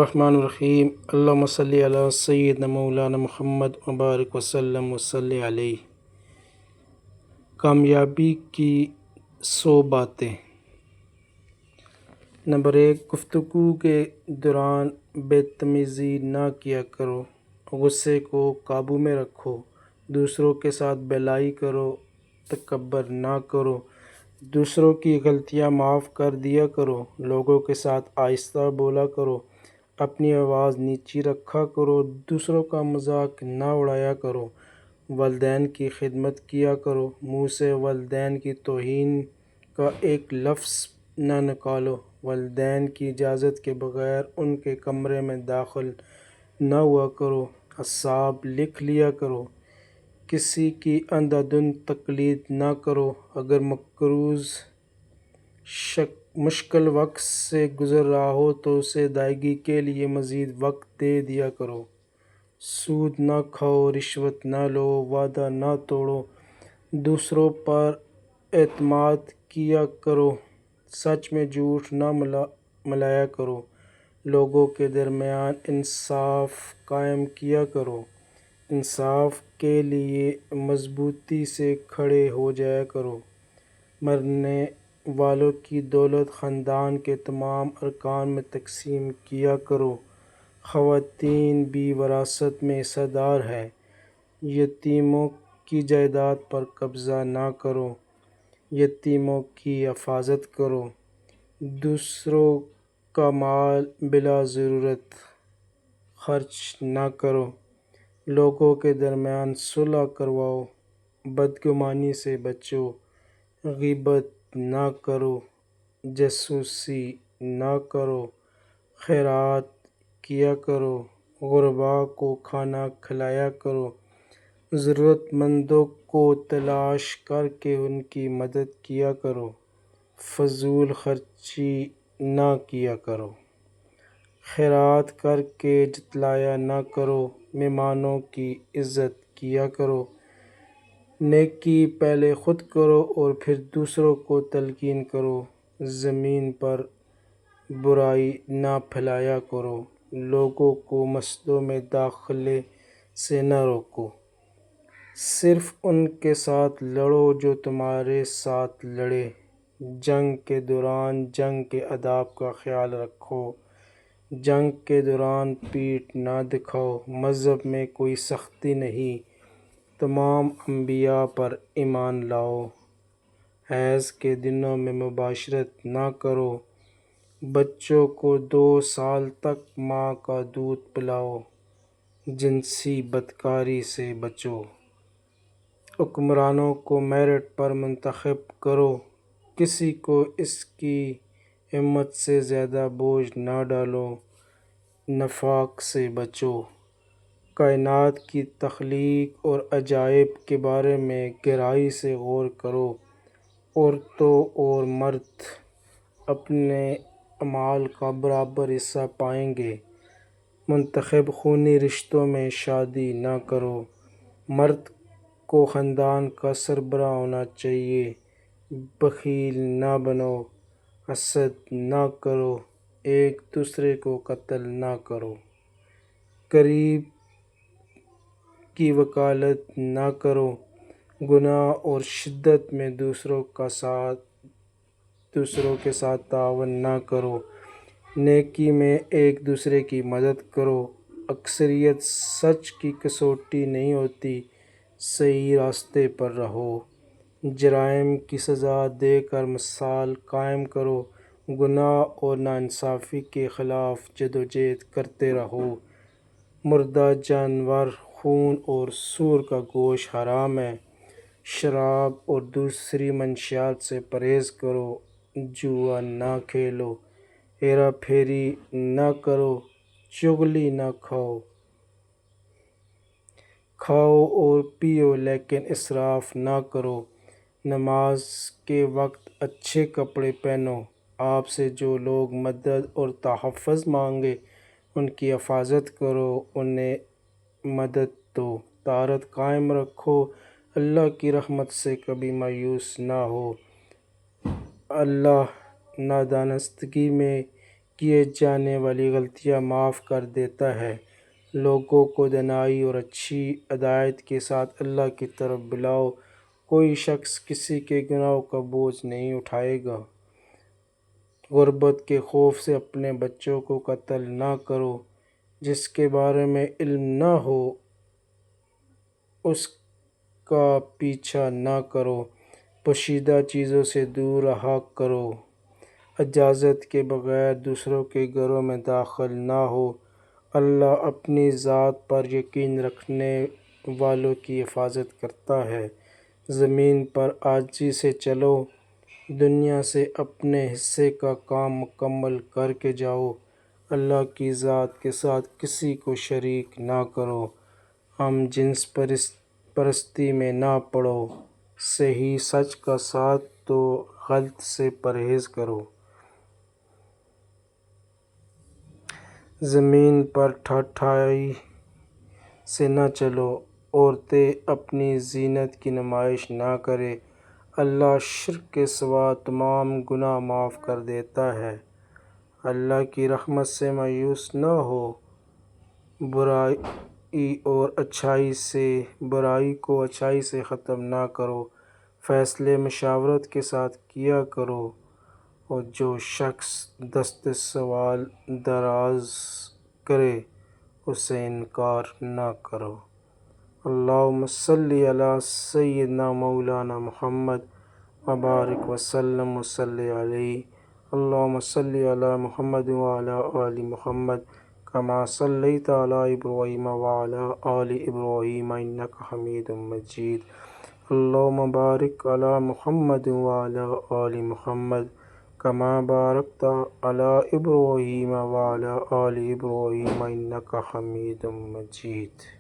الرحمن الرحیم اللہم صلی علی سیدنا مولانا محمد مبارک وسلم وصلی علیہ۔ کامیابی کی 100 باتیں۔ نمبر 1، گفتگو کے دوران بدتمیزی نہ کیا کرو، غصے کو قابو میں رکھو، دوسروں کے ساتھ بھلائی کرو، تکبر نہ کرو، دوسروں کی غلطیاں معاف کر دیا کرو، لوگوں کے ساتھ آہستہ بولا کرو، اپنی آواز نیچی رکھا کرو، دوسروں کا مذاق نہ اڑایا کرو، والدین کی خدمت کیا کرو، منہ سے والدین کی توہین کا ایک لفظ نہ نکالو، والدین کی اجازت کے بغیر ان کے کمرے میں داخل نہ ہوا کرو، حساب لکھ لیا کرو، کسی کی اندھا دھند تقلید نہ کرو، اگر مقروض مشکل وقت سے گزر رہا ہو تو اسے ادائیگی کے لیے مزید وقت دے دیا کرو، سود نہ کھاؤ، رشوت نہ لو، وعدہ نہ توڑو، دوسروں پر اعتماد کیا کرو، سچ میں جھوٹ نہ ملایا کرو، لوگوں کے درمیان انصاف قائم کیا کرو، انصاف کے لیے مضبوطی سے کھڑے ہو جایا کرو، مرنے والوں کی دولت خاندان کے تمام ارکان میں تقسیم کیا کرو، خواتین بھی وراثت میں حصہ دار ہیں، یتیموں کی جائیداد پر قبضہ نہ کرو، یتیموں کی حفاظت کرو، دوسروں کا مال بلا ضرورت خرچ نہ کرو، لوگوں کے درمیان صلح کرواؤ، بدگمانی سے بچو، غیبت نہ کرو، جاسوسی نہ کرو، خیرات کیا کرو، غرباء کو کھانا کھلایا کرو، ضرورت مندوں کو تلاش کر کے ان کی مدد کیا کرو، فضول خرچی نہ کیا کرو، خیرات کر کے جتلایا نہ کرو، مہمانوں کی عزت کیا کرو، نیکی پہلے خود کرو اور پھر دوسروں کو تلقین کرو، زمین پر برائی نہ پھیلایا کرو، لوگوں کو مسجدوں میں داخلے سے نہ روکو، صرف ان کے ساتھ لڑو جو تمہارے ساتھ لڑیں، جنگ کے دوران جنگ کے آداب کا خیال رکھو، جنگ کے دوران پیٹھ نہ دکھاؤ، مذہب میں کوئی سختی نہیں، تمام انبیاء پر ایمان لاؤ، حیض کے دنوں میں مباشرت نہ کرو، بچوں کو 2 سال تک ماں کا دودھ پلاؤ، جنسی بدکاری سے بچو، حکمرانوں کو میرٹ پر منتخب کرو، کسی کو اس کی ہمت سے زیادہ بوجھ نہ ڈالو، نفاق سے بچو، کائنات کی تخلیق اور عجائب کے بارے میں گہرائی سے غور کرو، عورتوں اور مرد اپنے اعمال کا برابر حصہ پائیں گے، منتخب خونی رشتوں میں شادی نہ کرو، مرد کو خاندان کا سربراہ ہونا چاہیے، بخیل نہ بنو، حسد نہ کرو، ایک دوسرے کو قتل نہ کرو، قریب کی وکالت نہ کرو، گناہ اور شدت میں دوسروں کے ساتھ تعاون نہ کرو، نیکی میں ایک دوسرے کی مدد کرو، اکثریت سچ کی کسوٹی نہیں ہوتی، صحیح راستے پر رہو، جرائم کی سزا دے کر مثال قائم کرو، گناہ اور ناانصافی کے خلاف جدوجہد کرتے رہو، مردہ جانور خون اور سور کا گوشت حرام ہے، شراب اور دوسری منشیات سے پرہیز کرو، جوا نہ کھیلو، ہیرا پھیری نہ کرو، چغلی نہ کھاؤ اور پیو لیکن اسراف نہ کرو، نماز کے وقت اچھے کپڑے پہنو، آپ سے جو لوگ مدد اور تحفظ مانگیں ان کی حفاظت کرو، انہیں مدد دو، طہارت قائم رکھو، اللہ کی رحمت سے کبھی مایوس نہ ہو، اللہ نادانستگی میں کیے جانے والی غلطیاں معاف کر دیتا ہے۔ لوگوں کو دانائی اور اچھی ہدایت کے ساتھ اللہ کی طرف بلاؤ۔ کوئی شخص کسی کے گناہوں کا بوجھ نہیں اٹھائے گا۔ غربت کے خوف سے اپنے بچوں کو قتل نہ کرو۔ جس کے بارے میں علم نہ ہو اس کا پیچھا نہ کرو۔ پوشیدہ چیزوں سے دور رہا کرو۔ اجازت کے بغیر دوسروں کے گھروں میں داخل نہ ہو۔ اللہ اپنی ذات پر یقین رکھنے والوں کی حفاظت کرتا ہے۔ زمین پر عاجزی سے چلو۔ دنیا سے اپنے حصے کا کام مکمل کر کے جاؤ۔ اللہ کی ذات کے ساتھ کسی کو شریک نہ کرو۔ ہم جنس پرستی میں نہ پڑو۔ صحیح سچ کا ساتھ دو، غلط سے پرہیز کرو۔ زمین پر ٹھٹائی سے نہ چلو۔ عورتیں اپنی زینت کی نمائش نہ کریں۔ اللہ شرک کے سوا تمام گناہ معاف کر دیتا ہے۔ اللہ کی رحمت سے مایوس نہ ہو۔ برائی کو اچھائی سے ختم نہ کرو۔ فیصلے مشاورت کے ساتھ کیا کرو اور جو شخص دست سوال دراز کرے اس سے انکار نہ کرو۔ اللہم صلی علی سیدنا مولانا محمد وبارک وسلم وصلی علیہ۔ اللہم صلی علی محمد وعلی آل محمد کما صلیت علی ابراہیم وعلی آل ابراہیم انک حمید مجید۔ اللہم بارک علی محمد وعلی آل محمد کما بارکت علی ابراہیم وعلی آل ابراہیم انک حمید مجید۔